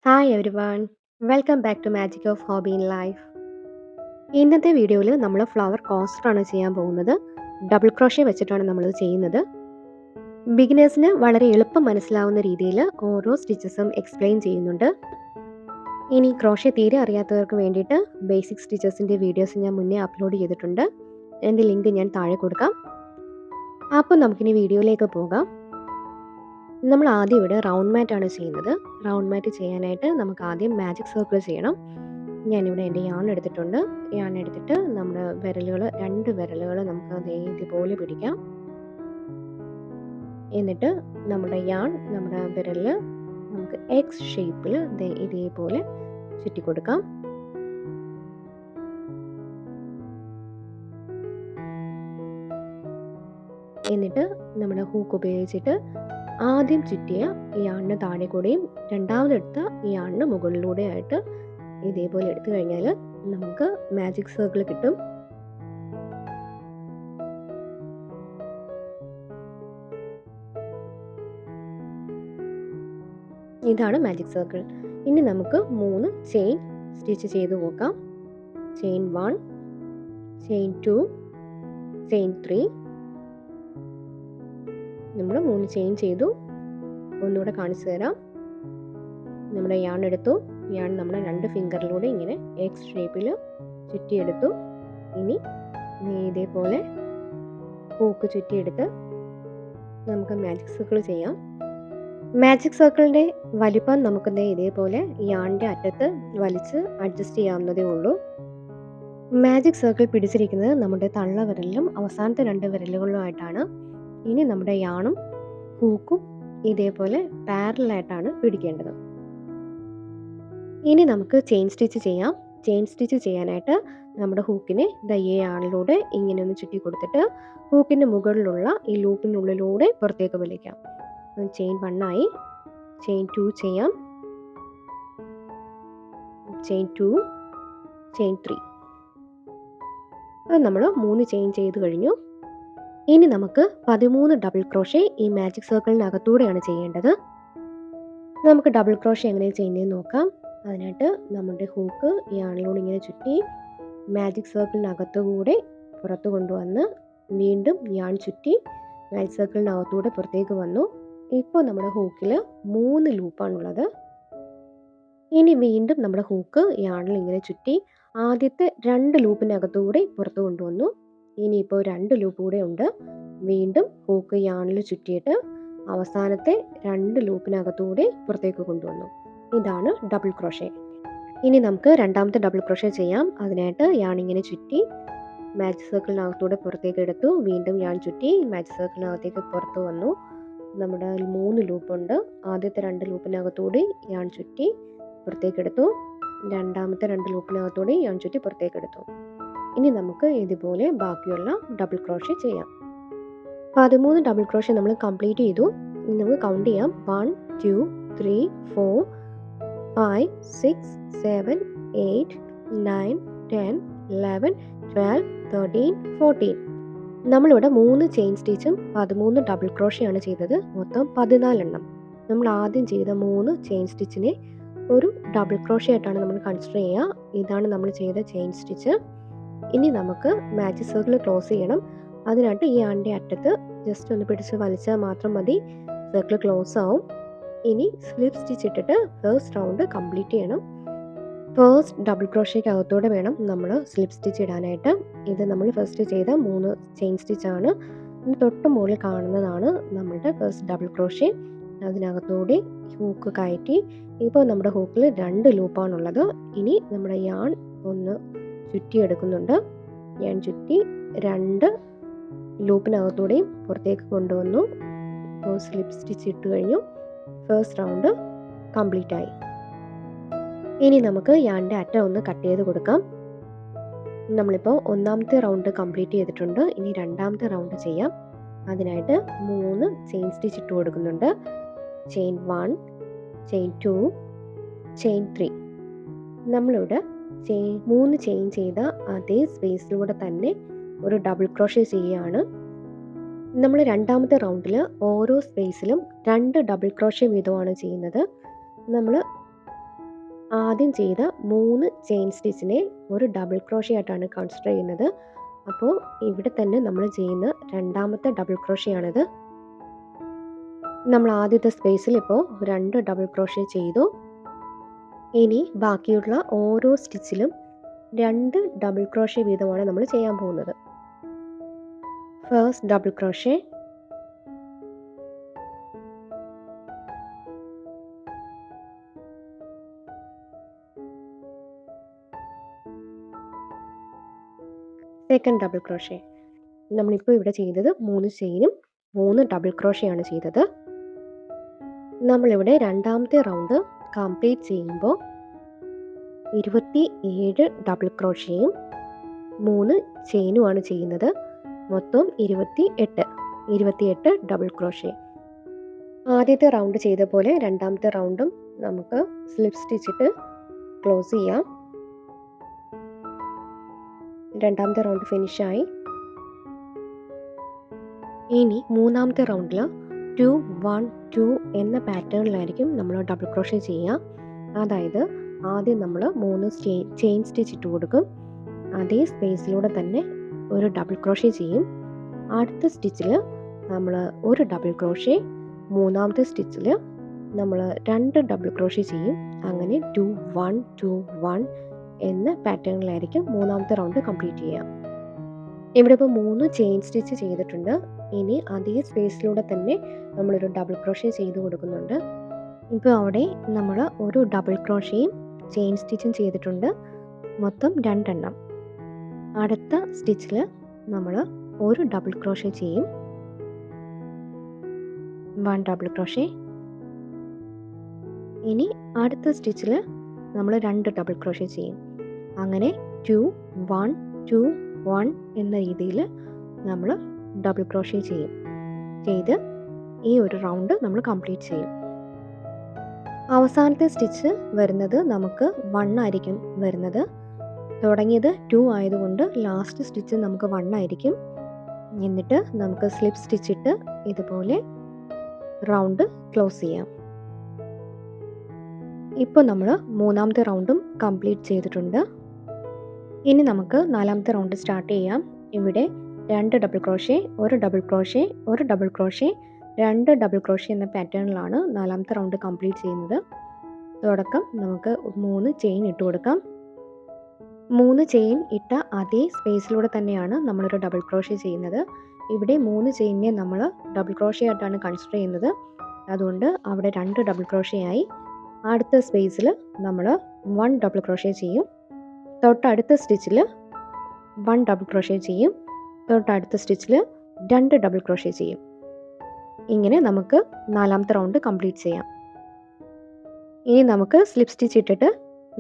Hi everyone, welcome back to magic of hobby in life. ഇന്നത്തെ വീഡിയോയിൽ നമ്മൾ flower കോസ്റ്ററാണ് ചെയ്യാൻ പോകുന്നത്. ഡബിൾ ക്രോഷ്യ വെച്ചിട്ടാണ് നമ്മളിത് ചെയ്യുന്നത്. ബിഗിനേഴ്സിന് വളരെ എളുപ്പം മനസ്സിലാവുന്ന രീതിയിൽ ഓരോ സ്റ്റിച്ചസും എക്സ്പ്ലെയിൻ ചെയ്യുന്നുണ്ട്. ഇനി ക്രോഷ്യ തീരെ അറിയാത്തവർക്ക് വേണ്ടിയിട്ട് ബേസിക് സ്റ്റിച്ചസിൻ്റെ വീഡിയോസ് ഞാൻ മുന്നേ അപ്ലോഡ് ചെയ്തിട്ടുണ്ട്. എൻ്റെ ലിങ്ക് ഞാൻ താഴെ കൊടുക്കാം. അപ്പോൾ നമുക്കിനി വീഡിയോയിലേക്ക് പോകാം. നമ്മൾ ആദ്യം ഇവിടെ റൗണ്ട് മാറ്റാണ് ചെയ്യുന്നത്. റൗണ്ട് മാറ്റ് ചെയ്യാനായിട്ട് നമുക്ക് ആദ്യം മാജിക് സർക്കിൾ ചെയ്യണം. ഞാനിവിടെ എൻ്റെ യാൺ എടുത്തിട്ടുണ്ട്. യാൺ എടുത്തിട്ട് നമ്മുടെ രണ്ട് വിരലുകൾ നമുക്ക് ഇതുപോലെ പിടിക്കാം. എന്നിട്ട് നമ്മുടെ യാൺ നമ്മുടെ വിരലിൽ നമുക്ക് എക്സ് ഷേപ്പിൽ ഇതേപോലെ ചുറ്റി കൊടുക്കാം. എന്നിട്ട് നമ്മുടെ ഹൂക്ക് ഉപയോഗിച്ചിട്ട് ആദ്യം ചുറ്റിയ ഈ യാണിന് താഴെ കൂടെയും രണ്ടാമതെടുത്ത ഈ യാണിന് മുകളിലൂടെ ആയിട്ട് ഇതേപോലെ എടുത്തു കഴിഞ്ഞാൽ നമുക്ക് മാജിക് സർക്കിൾ കിട്ടും. ഇതാണ് മാജിക് സർക്കിൾ. ഇനി നമുക്ക് 3 ചെയിൻ സ്റ്റിച്ച് ചെയ്ത് നോക്കാം. Chain 1, chain 2, chain 3. നമ്മൾ 3 ചെയിൻ ചെയ്തു. ഒന്നുകൂടെ കാണിച്ചു തരാം. നമ്മുടെ യാൺ എടുത്തു. യാൺ നമ്മുടെ 2 ഫിംഗറിലൂടെ ഇങ്ങനെ എക്സ് ഷേപ്പിൽ ചുറ്റിയെടുത്തു. ഇനി ഇതേപോലെ ഹൂക്ക് ചുറ്റിയെടുത്ത് നമുക്ക് മാജിക് സർക്കിൾ ചെയ്യാം. മാജിക് സർക്കിളിൻ്റെ വലിപ്പം നമുക്ക് ഇതേപോലെ യാണിൻ്റെ അറ്റത്ത് വലിച്ച് അഡ്ജസ്റ്റ് ചെയ്യാവുന്നതേ ഉള്ളൂ. മാജിക് സർക്കിൾ പിടിച്ചിരിക്കുന്നത് നമ്മുടെ തള്ളവിരലിലും അവസാനത്തെ 2 വിരലുകളിലുമായിട്ടാണ്. ഇനി നമ്മുടെ യാണും ഹൂക്കും ഇതേപോലെ പാരലായിട്ടാണ് പിടിക്കേണ്ടത്. ഇനി നമുക്ക് ചെയിൻ സ്റ്റിച്ച് ചെയ്യാം. ചെയിൻ സ്റ്റിച്ച് ചെയ്യാനായിട്ട് നമ്മുടെ ഹൂക്കിനെ ഈ യാണിലൂടെ ഇങ്ങനെ ഒന്ന് ചുറ്റി കൊടുത്തിട്ട് ഹൂക്കിൻ്റെ മുകളിലുള്ള ഈ ലൂപ്പിനുള്ളിലൂടെ പുറത്തേക്ക് വലിക്കാം. ചെയിൻ 1 ആയി. ചെയിൻ 2 ചെയ്യാം. Chain 2, chain 3. അത് നമ്മൾ 3 ചെയിൻ ചെയ്ത് കഴിഞ്ഞു. ഇനി നമുക്ക് 13 ഡബിൾ ക്രോഷ്യ ഈ മാജിക് സർക്കിളിനകത്തൂടെയാണ് ചെയ്യേണ്ടത്. നമുക്ക് ഡബിൾ ക്രോഷ്യ എങ്ങനെ ചെയ്യുന്നതെന്ന് നോക്കാം. അതിനായിട്ട് നമ്മുടെ ഹൂക്ക് യാണിലൂടെ ഇങ്ങനെ ചുറ്റി മാജിക് സർക്കിളിനകത്തുകൂടെ പുറത്ത് കൊണ്ടുവന്ന് വീണ്ടും യാൺ ചുറ്റി മാജിക് സർക്കിളിനകത്തൂടെ പുറത്തേക്ക് വന്നു. ഇപ്പോൾ നമ്മുടെ ഹൂക്കിൽ 3 ലൂപ്പാണുള്ളത്. ഇനി വീണ്ടും നമ്മുടെ ഹൂക്ക് യാണിൽ ഇങ്ങനെ ചുറ്റി ആദ്യത്തെ 2 ലൂപ്പിനകത്തൂടെ പുറത്ത് കൊണ്ടുവന്നു. ഇനിയിപ്പോൾ 2 ലൂപ്പ് കൂടെ ഉണ്ട്. വീണ്ടും ഹൂക്ക് യാണിൽ ചുറ്റിയിട്ട് അവസാനത്തെ 2 ലൂപ്പിനകത്തൂടെ പുറത്തേക്ക് കൊണ്ടുവന്നു. ഇതാണ് ഡബിൾ ക്രോഷ്യ. ഇനി നമുക്ക് രണ്ടാമത്തെ ഡബിൾ ക്രോഷ്യ ചെയ്യാം. അതിനായിട്ട് യാൺ ഇങ്ങനെ ചുറ്റി മാജിക് സർക്കിളിനകത്തൂടെ പുറത്തേക്ക് എടുത്തു. വീണ്ടും യാൺ ചുറ്റി മാജിക് സർക്കിളിനകത്തേക്ക് പുറത്ത് വന്നു. നമ്മുടെ 3 ലൂപ്പുണ്ട്. ആദ്യത്തെ 2 ലൂപ്പിനകത്തൂടെ യാൺ ചുറ്റി പുറത്തേക്ക് എടുത്തു. രണ്ടാമത്തെ 2 ലൂപ്പിനകത്തൂടെ യാൺ ചുറ്റി പുറത്തേക്ക് എടുത്തു. ഇനി നമുക്ക് ഇതുപോലെ ബാക്കിയുള്ള ഡബിൾ ക്രോഷ്യ ചെയ്യാം. 13 ഡബിൾ ക്രോഷ്യ നമ്മൾ കംപ്ലീറ്റ് ചെയ്തു. ഇനി നമുക്ക് കൗണ്ട് ചെയ്യാം. 1, 2, 3, 4, 5, 6, 7, 8, 9, 10, 11, 12, 13, 14. നമ്മളിവിടെ 3 ചെയിൻ സ്റ്റിച്ചും 13 ഡബിൾ ക്രോഷ്യയാണ് ചെയ്തത്. മൊത്തം 14 എണ്ണം. നമ്മൾ ആദ്യം ചെയ്ത 3 ചെയിൻ സ്റ്റിച്ചിനെ ഒരു ഡബിൾ ക്രോഷ്യ ആയിട്ടാണ് നമ്മൾ കൺസിഡർ ചെയ്യുക. ഇതാണ് നമ്മൾ ചെയ്ത ചെയിൻ സ്റ്റിച്ച്. ഇനി നമുക്ക് മാജിക് സർക്കിൾ ക്ലോസ് ചെയ്യണം. അതിനായിട്ട് ഈ യാണിൻ്റെ അറ്റത്ത് ജസ്റ്റ് ഒന്ന് പിടിച്ച് വലിച്ചാൽ മാത്രം മതി, സർക്കിൾ ക്ലോസ് ആവും. ഇനി സ്ലിപ്പ് സ്റ്റിച്ച് ഇട്ടിട്ട് ഫസ്റ്റ് റൗണ്ട് കംപ്ലീറ്റ് ചെയ്യണം. ഫസ്റ്റ് ഡബിൾ ക്രോഷ്യയ്ക്ക് അകത്തോടെ വേണം നമ്മൾ സ്ലിപ്പ് സ്റ്റിച്ച് ഇടാനായിട്ട്. ഇത് നമ്മൾ ഫസ്റ്റ് ചെയ്ത 3 ചെയിൻ സ്റ്റിച്ചാണ്. തൊട്ട് മുകളിൽ കാണുന്നതാണ് നമ്മളുടെ ഫസ്റ്റ് ഡബിൾ ക്രോഷ്യ. അതിനകത്തോടെ ഹൂക്ക് കയറ്റി. ഇപ്പോൾ നമ്മുടെ ഹൂക്കിൽ 2 ലൂപ്പാണുള്ളത്. ഇനി നമ്മുടെ യാൺ ഒന്ന് ചുറ്റിയെടുക്കുന്നുണ്ട്. യാൺ ചുറ്റി 2 ലൂപ്പിനകത്തൂടെയും പുറത്തേക്ക് കൊണ്ടുവന്നു. ഇപ്പോൾ സ്ലിപ്പ് സ്റ്റിച്ച് ഇട്ട് കഴിഞ്ഞു. ഫസ്റ്റ് റൗണ്ട് കംപ്ലീറ്റ് ആയി. ഇനി നമുക്ക് യാണിൻ്റെ അറ്റം ഒന്ന് കട്ട് ചെയ്ത് കൊടുക്കാം. നമ്മളിപ്പോൾ 1ാമത്തെ റൗണ്ട് കംപ്ലീറ്റ് ചെയ്തിട്ടുണ്ട്. ഇനി 2ാമത്തെ റൗണ്ട് ചെയ്യാം. അതിനായിട്ട് 3 ചെയിൻ സ്റ്റിച്ച് ഇട്ട് കൊടുക്കുന്നുണ്ട്. Chain 1, chain 2, chain 3. നമ്മളിവിടെ 3 ചെയിൻ ചെയ്ത അതേ സ്പേസിലൂടെ തന്നെ ഒരു ഡബിൾ ക്രോഷ്യ ചെയ്യുകയാണ്. നമ്മൾ 2ാമത്തെ റൗണ്ടിൽ ഓരോ സ്പേസിലും 2 ഡബിൾ ക്രോഷ്യ വീതമാണ് ചെയ്യുന്നത്. നമ്മൾ ആദ്യം ചെയ്ത 3 ചെയിൻ സ്റ്റിച്ചിനെ ഒരു ഡബിൾ ക്രോഷേ ആയിട്ടാണ് കൺസിഡർ ചെയ്യുന്നത്. അപ്പോൾ ഇവിടെ തന്നെ നമ്മൾ ചെയ്യുന്ന രണ്ടാമത്തെ ഡബിൾ ക്രോഷേ ആണിത്. നമ്മൾ ആദ്യത്തെ സ്പേസിൽ ഇപ്പോൾ 2 ഡബിൾ ക്രോഷേ ചെയ്തു. ഇനി ബാക്കിയുള്ള ഓരോ സ്റ്റിച്ചിലും 2 ഡബിൾ ക്രോഷേ വീതമാണ് നമ്മൾ ചെയ്യാൻ പോകുന്നത്. First double crochet, second double crochet. നമ്മളിപ്പോൾ ഇവിടെ ചെയ്തത് 3 ചെയിനും 3 ഡബിൾ ക്രോഷേ ആണ് ചെയ്തത്. നമ്മളിവിടെ രണ്ടാമത്തെ റൗണ്ട് കംപ്ലീറ്റ് ചെയ്യുമ്പോൾ 27 ഡബിൾ ക്രോഷേയും 3 ചെയിനുമാണ് ചെയ്യുന്നത്. മൊത്തം 28 ഡബിൾ ക്രോഷേ. ആദ്യത്തെ റൗണ്ട് ചെയ്ത പോലെ രണ്ടാമത്തെ റൗണ്ടും നമുക്ക് സ്ലിപ്പ് സ്റ്റിച്ചിട്ട് ക്ലോസ് ചെയ്യാം. രണ്ടാമത്തെ റൗണ്ട് ഫിനിഷായി. ഇനി മൂന്നാമത്തെ റൗണ്ടിൽ 2 1 2 എന്ന പാറ്റേണിലായിരിക്കും നമ്മൾ ഡബിൾ ക്രോഷേ ചെയ്യുക. അതായത് ആദ്യം നമ്മൾ 3 ചെയിൻ സ്റ്റിച്ച് ഇട്ട് കൊടുക്കും. അതേ സ്പേസിലൂടെ തന്നെ ഒരു ഡബിൾ ക്രോഷേ ചെയ്യും. അടുത്ത സ്റ്റിച്ചിൽ നമ്മൾ ഒരു ഡബിൾ ക്രോഷേ, മൂന്നാമത്തെ സ്റ്റിച്ചിൽ നമ്മൾ 2 ഡബിൾ ക്രോഷേ ചെയ്യും. അങ്ങനെ 2 1 2 1 എന്ന പാറ്റേണിലായിരിക്കും മൂന്നാമത്തെ റൗണ്ട് കംപ്ലീറ്റ് ചെയ്യുക. ഇവിടെ ഇപ്പോൾ 3 ചെയിൻ സ്റ്റിച്ച് ചെയ്തിട്ടുണ്ട്. ഇനി അതേ സ്പേസിലൂടെ തന്നെ നമ്മളൊരു ഡബിൾ ക്രോഷേ ചെയ്ത് കൊടുക്കുന്നുണ്ട്. ഇപ്പോൾ അവിടെ നമ്മൾ ഒരു ഡബിൾ ക്രോഷയും ചെയിൻ സ്റ്റിച്ചും ചെയ്തിട്ടുണ്ട്, മൊത്തം 2 എണ്ണം. അടുത്ത സ്റ്റിച്ചിൽ നമ്മൾ ഒരു ഡബിൾ ക്രോഷേ ചെയ്യും, 1 ഡബിൾ ക്രോഷേ. ഇനി അടുത്ത സ്റ്റിച്ചിൽ നമ്മൾ 2 ഡബിൾ ക്രോഷേ ചെയ്യും. അങ്ങനെ 2 1 2 1 എന്ന രീതിയിൽ നമ്മൾ ഡബിൾ ക്രോഷേ ചെയ്ത് ഈ ഒരു റൗണ്ട് നമ്മൾ കംപ്ലീറ്റ് ചെയ്യും. അവസാനത്തെ സ്റ്റിച്ച് വരുന്നത് നമുക്ക് 1 ആയിരിക്കും വരുന്നത്. തുടങ്ങിയത് 2 ആയതുകൊണ്ട് ലാസ്റ്റ് സ്റ്റിച്ച് നമുക്ക് 1 ആയിരിക്കും. എന്നിട്ട് നമുക്ക് സ്ലിപ്പ് സ്റ്റിച്ചിട്ട് ഇതുപോലെ റൗണ്ട് ക്ലോസ് ചെയ്യാം. ഇപ്പോൾ നമ്മൾ മൂന്നാമത്തെ റൗണ്ടും കംപ്ലീറ്റ് ചെയ്തിട്ടുണ്ട്. ഇനി നമുക്ക് നാലാമത്തെ റൗണ്ട് സ്റ്റാർട്ട് ചെയ്യാം. ഇവിടെ 2 ഡബിൾ ക്രോഷേ, ഒരു ഡബിൾ ക്രോഷേ, ഒരു ഡബിൾ ക്രോഷേ, 2 ഡബിൾ ക്രോഷേ എന്ന പാറ്റേണിലാണ് നാലാമത്തെ റൗണ്ട് കംപ്ലീറ്റ് ചെയ്യുന്നത്. തുടക്കം നമുക്ക് 3 ചെയിൻ ഇട്ട് കൊടുക്കാം. 3 ചെയിൻ ഇട്ട അതേ സ്പേസിലൂടെ തന്നെയാണ് നമ്മളൊരു ഡബിൾ ക്രോഷേ ചെയ്യുന്നത്. ഇവിടെ 3 ചെയിനിനെ നമ്മൾ ഡബിൾ ക്രോഷേ ആയിട്ടാണ് കൺസിഡർ ചെയ്യുന്നത്. അതുകൊണ്ട് അവിടെ 2 ഡബിൾ ക്രോഷേ ആയി. അടുത്ത സ്പേസിൽ നമ്മൾ 1 ഡബിൾ ക്രോഷേ ചെയ്യും. തൊട്ടടുത്ത സ്റ്റിച്ചിൽ 1 ഡബിൾ ക്രോഷേ ചെയ്യും. തൊട്ടടുത്ത സ്റ്റിച്ചിൽ 2 ഡബിൾ ക്രോഷേ ചെയ്യും. ഇങ്ങനെ നമുക്ക് നാലാമത്തെ റൗണ്ട് കംപ്ലീറ്റ് ചെയ്യാം. ഇനി നമുക്ക് സ്ലിപ്പ് സ്റ്റിച്ച് ഇട്ടിട്ട്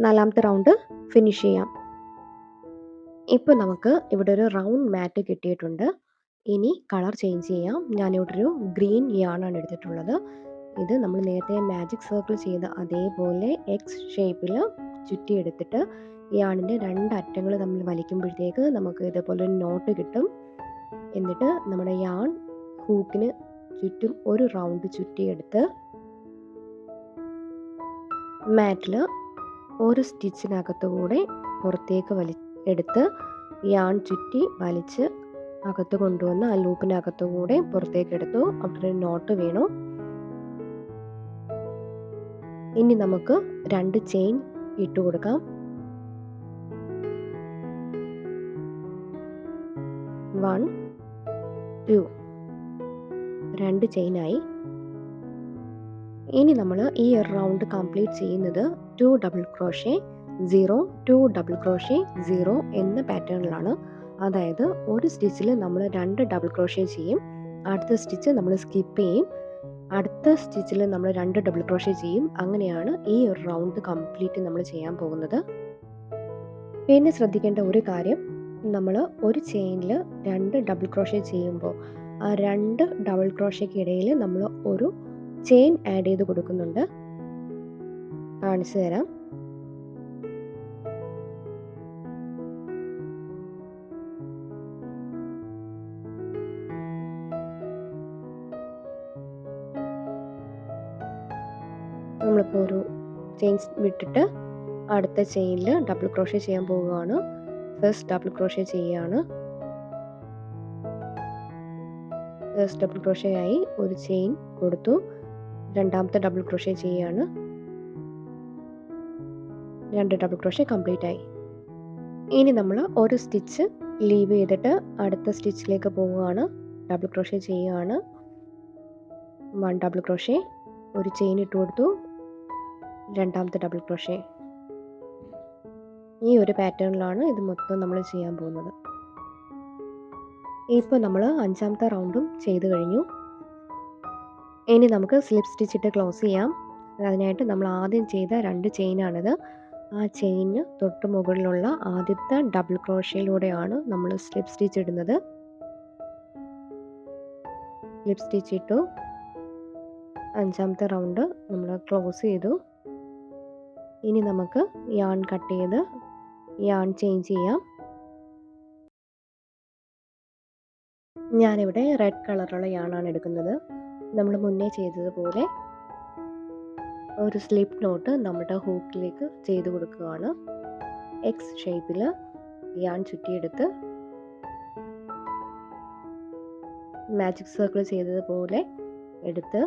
നാലാമത്തെ റൗണ്ട് ഫിനിഷ് ചെയ്യാം. ഇപ്പോൾ നമുക്ക് ഇവിടെ ഒരു റൗണ്ട് മാറ്റ് കിട്ടിയിട്ടുണ്ട്. ഇനി കളർ ചേഞ്ച് ചെയ്യാം. ഞാനിവിടെ ഒരു ഗ്രീൻ യാണാണ് എടുത്തിട്ടുള്ളത്. ഇത് നമ്മൾ നേരത്തെ മാജിക് സർക്കിൾ ചെയ്ത അതേപോലെ എക്സ് ഷേപ്പിൽ ചുറ്റിയെടുത്തിട്ട് യാണിൻ്റെ 2 അറ്റങ്ങൾ തമ്മിൽ വലിക്കുമ്പോഴത്തേക്ക് നമുക്ക് ഇതേപോലെ ഒരു നോട്ട് കിട്ടും. എന്നിട്ട് നമ്മുടെ യാൺ ഹൂക്കിന് ചുറ്റും ഒരു റൗണ്ട് ചുറ്റിയെടുത്ത് മാറ്റിൽ ഒരു സ്റ്റിച്ചിനകത്തുകൂടെ പുറത്തേക്ക് എടുത്ത് യാൺ ചുറ്റി വലിച്ച് അകത്ത് കൊണ്ടുവന്ന് ആ ലൂപ്പിനകത്തുകൂടെ പുറത്തേക്ക് എടുത്തു. അവിടെ നോട്ട് വീണു. ഇനി നമുക്ക് 2 ചെയിൻ ഇട്ട് കൊടുക്കാം. 1 2 2 ചെയിനായി. ഇനി നമ്മൾ ഈ റൗണ്ട് കംപ്ലീറ്റ് ചെയ്യുന്നത് 2 ഡബിൾ ക്രോഷേ 0 2 ഡബിൾ ക്രോഷേ 0 എന്ന പാറ്റേണിലാണ്. അതായത് ഒരു സ്റ്റിച്ചിൽ നമ്മൾ 2 ഡബിൾ ക്രോഷേ ചെയ്യും. അടുത്ത സ്റ്റിച്ച് നമ്മൾ സ്കിപ്പ് ചെയ്യും. അടുത്ത സ്റ്റിച്ചിൽ നമ്മൾ 2 ഡബിൾ ക്രോഷേ ചെയ്യും. അങ്ങനെയാണ് ഈ റൗണ്ട് കംപ്ലീറ്റ് നമ്മൾ ചെയ്യാൻ പോകുന്നത്. പിന്നെ ശ്രദ്ധിക്കേണ്ട ഒരു കാര്യം, നമ്മൾ ഒരു ചെയിനിൽ 2 ഡബിൾ ക്രോഷേ ചെയ്യുമ്പോൾ ആ 2 ഡബിൾ ക്രോഷയ്ക്ക് ഇടയിൽ നമ്മൾ ഒരു ചെയിൻ ആഡ് ചെയ്ത് കൊടുക്കുന്നുണ്ട്. കാണിച്ചു തരാം. നമ്മളിപ്പോൾ ഒരു ചെയിൻ വിട്ടിട്ട് അടുത്ത ചെയിനിൽ ഡബിൾ ക്രോഷേ ചെയ്യാൻ പോവുകയാണ്. ഫസ്റ്റ് ഡബിൾ ക്രോഷേ ചെയ്യുകയാണ്. ഫസ്റ്റ് ഡബിൾ ക്രോഷേ ആയി ഒരു ചെയിൻ കൊടുത്തു. രണ്ടാമത്തെ ഡബിൾ ക്രോഷേ ചെയ്യുകയാണ്. 2 ഡബിൾ ക്രോഷേ കംപ്ലീറ്റ് ആയി. ഇനി നമ്മൾ ഒരു സ്റ്റിച്ച് ലീവ് ചെയ്തിട്ട് അടുത്ത സ്റ്റിച്ചിലേക്ക് പോവുകയാണ്. ഡബിൾ ക്രോഷേ ചെയ്യുകയാണ്. 1 ഡബിൾ ക്രോഷേ, ഒരു ചെയിൻ ഇട്ട് കൊടുത്തു. രണ്ടാമത്തെ ഡബിൾ ക്രോഷേ. ഈ ഒരു പാറ്റേണിലാണ് ഇത് മൊത്തം നമ്മൾ ചെയ്യാൻ പോകുന്നത്. ഇപ്പോൾ നമ്മൾ 5ാമത്തെ റൗണ്ടും ചെയ്ത് കഴിഞ്ഞു. ഇനി നമുക്ക് സ്ലിപ്പ് സ്റ്റിച്ച് ഇട്ട് ക്ലോസ് ചെയ്യാം. അതിനായിട്ട് നമ്മൾ ആദ്യം ചെയ്ത 2 ചെയിനാണിത്. ആ ചെയിന് തൊട്ട് മുകളിലുള്ള ആദ്യത്തെ ഡബിൾ ക്രോഷയിലൂടെയാണ് നമ്മൾ സ്ലിപ്പ് സ്റ്റിച്ച് ഇടുന്നത്. സ്ലിപ്പ് സ്റ്റിച്ച് ഇട്ടു. 5ാമത്തെ റൗണ്ട് നമ്മൾ ക്ലോസ് ചെയ്തു. ഇനി നമുക്ക് യാൺ കട്ട് ചെയ്ത് യാൺ ചേഞ്ച് ചെയ്യാം. ഞാനിവിടെ റെഡ് കളറുള്ള യാണാണ് എടുക്കുന്നത്. നമ്മൾ മുന്നേ ചെയ്തതുപോലെ ഒരു സ്ലിപ്പ് നോട്ട് നമ്മുടെ ഹൂക്കിലേക്ക് ചെയ്ത് കൊടുക്കുകയാണ്. എക്സ് ഷേപ്പിൽ യാൺ ചുറ്റിയെടുത്ത് മാജിക് സർക്കിൾ ചെയ്തതുപോലെ എടുത്ത്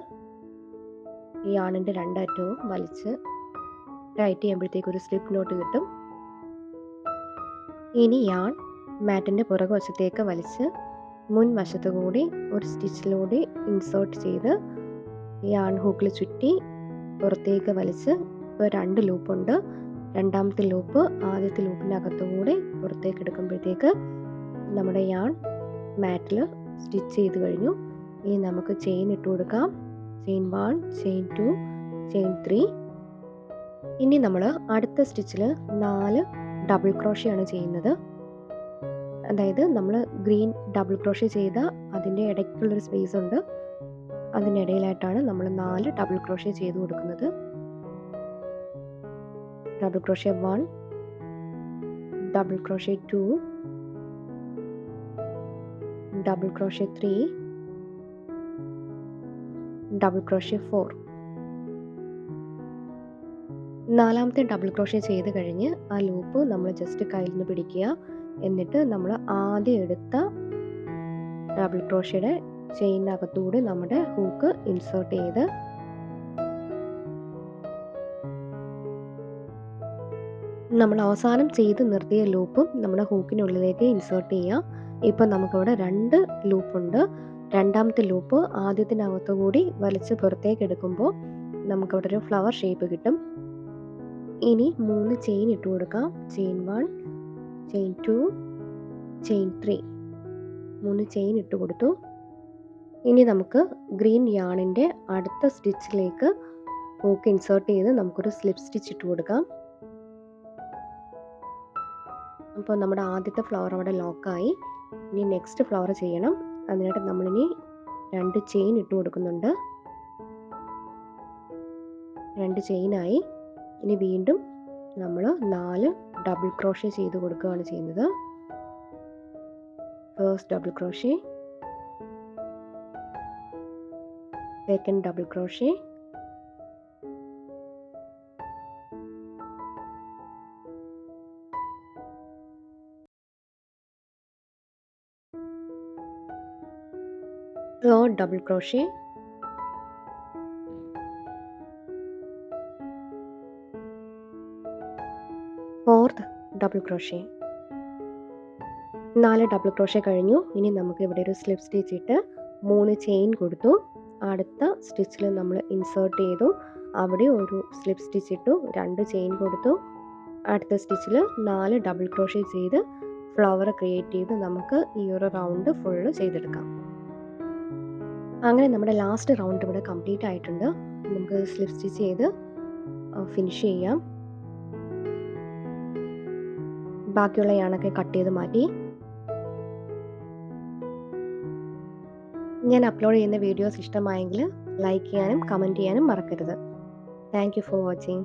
ഈ യാണിൻ്റെ 2 അറ്റവും വലിച്ച് ടൈറ്റ് ചെയ്യുമ്പോഴത്തേക്ക് ഒരു സ്ലിപ്പ് നോട്ട് കിട്ടും. ഇനി യാൺ മാറ്റിൻ്റെ പുറകുവശത്തേക്ക് വലിച്ച് മുൻവശത്തു കൂടി ഒരു സ്റ്റിച്ചിലൂടെ ഇൻസേർട്ട് ചെയ്ത് യാൺ ഹൂക്കിൽ ചുറ്റി പുറത്തേക്ക് വലിച്ച് ഇപ്പോൾ 2 ലൂപ്പുണ്ട്. രണ്ടാമത്തെ ലൂപ്പ് ആദ്യത്തെ ലൂപ്പിനകത്തുകൂടി പുറത്തേക്ക് എടുക്കുമ്പോഴത്തേക്ക് നമ്മുടെ യാൺ മാറ്റിൽ സ്റ്റിച്ച് ചെയ്ത് കഴിഞ്ഞു. ഇനി നമുക്ക് ചെയിൻ ഇട്ട് കൊടുക്കാം. Chain 1, chain 2, chain 3. ഇനി നമ്മൾ അടുത്ത സ്റ്റിച്ചിൽ 4 ഡബിൾ ക്രോഷേ ആണ് ചെയ്യുന്നത്. അതായത് നമ്മൾ ഗ്രീൻ ഡബിൾ ക്രോഷേ ചെയ്ത അതിൻ്റെ ഇടയ്ക്കുള്ളൊരു സ്പേസ് ഉണ്ട്. അതിനിടയിലായിട്ടാണ് നമ്മൾ 4 ഡബിൾ ക്രോഷേ ചെയ്ത് കൊടുക്കുന്നത്. Double crochet 1, double crochet 2, double crochet 3, double crochet 4. 4ാമത്തെ ഡബിൾ ക്രോഷേ ചെയ്ത് കഴിഞ്ഞ് ആ ലൂപ്പ് നമ്മൾ ജസ്റ്റ് കയ്യിൽ നിന്ന് പിടിക്കുക. എന്നിട്ട് നമ്മൾ ആദ്യം എടുത്ത ഡബിൾ ക്രോഷയുടെ ചെയിനകത്തൂടെ നമ്മുടെ ഹൂക്ക് ഇൻസേർട്ട് ചെയ്ത് നമ്മൾ അവസാനം ചെയ്ത് നിർത്തിയ ലൂപ്പും നമ്മുടെ ഹൂക്കിനുള്ളിലേക്ക് ഇൻസേർട്ട് ചെയ്യാം. ഇപ്പം നമുക്കിവിടെ 2 ലൂപ്പുണ്ട്. രണ്ടാമത്തെ ലൂപ്പ് ആദ്യത്തിനകത്തു കൂടി വലിച്ച് പുറത്തേക്ക് എടുക്കുമ്പോൾ നമുക്കവിടെ ഒരു ഫ്ലവർ ഷേപ്പ് കിട്ടും. ഇനി 3 ചെയിൻ ഇട്ട് കൊടുക്കാം. Chain 1, chain 2, chain 3. 3 ചെയിൻ ഇട്ട് കൊടുത്തു. ഇനി നമുക്ക് ഗ്രീൻ യാണിൻ്റെ അടുത്ത സ്റ്റിച്ചിലേക്ക് ഹൂക്ക് ഇൻസേർട്ട് ചെയ്ത് നമുക്കൊരു സ്ലിപ്പ് സ്റ്റിച്ച് ഇട്ട് കൊടുക്കാം. അപ്പോൾ നമ്മുടെ ആദ്യത്തെ ഫ്ലവർ അവിടെ ലോക്കായി. ഇനി നെക്സ്റ്റ് ഫ്ലവർ ചെയ്യണം. അതിനായിട്ട് നമ്മളിനി 2 ചെയിൻ ഇട്ട് കൊടുക്കുന്നുണ്ട്. 2 ചെയിനായി. ഇനി വീണ്ടും നമ്മൾ 4 ഡബിൾ ക്രോഷേ ചെയ്ത് കൊടുക്കുകയാണ് ചെയ്യുന്നത്. First double crochet, second double crochet, third double crochet, fourth double crochet. 4 double crochet കഴിഞ്ഞു. ഇനി നമുക്ക് ഇവിടെ ഒരു സ്ലിപ്പ് സ്റ്റിച്ച് ഇട്ട് 3 ചെയിൻ കൊടുത്തു. അടുത്ത സ്റ്റിച്ചിൽ നമ്മൾ ഇൻസേർട്ട് ചെയ്തു. അവിടെ ഒരു സ്ലിപ്പ് സ്റ്റിച്ച് ഇട്ടു. 2 ചെയിൻ കൊടുത്തു. അടുത്ത സ്റ്റിച്ചിൽ 4 ഡബിൾ ക്രോഷേ ചെയ്ത് ഫ്ലവർ ക്രിയേറ്റ് ചെയ്ത് നമുക്ക് ഈ ഒരു റൗണ്ട് ഫുള്ള് ചെയ്തെടുക്കാം. അങ്ങനെ നമ്മുടെ ലാസ്റ്റ് റൗണ്ട് ഇവിടെ കംപ്ലീറ്റ് ആയിട്ടുണ്ട്. നമുക്ക് സ്ലിപ്പ് സ്റ്റിച്ച് ചെയ്ത് ഫിനിഷ് ചെയ്യാം. ബാക്കിയുള്ള യാണൊക്കെ കട്ട് ചെയ്ത് മാറ്റി. ഞാൻ അപ്ലോഡ് ചെയ്യുന്ന വീഡിയോസ് ഇഷ്ടമായെങ്കിൽ ലൈക്ക് ചെയ്യാനും കമൻറ്റ് ചെയ്യാനും മറക്കരുത്. Thank you for watching.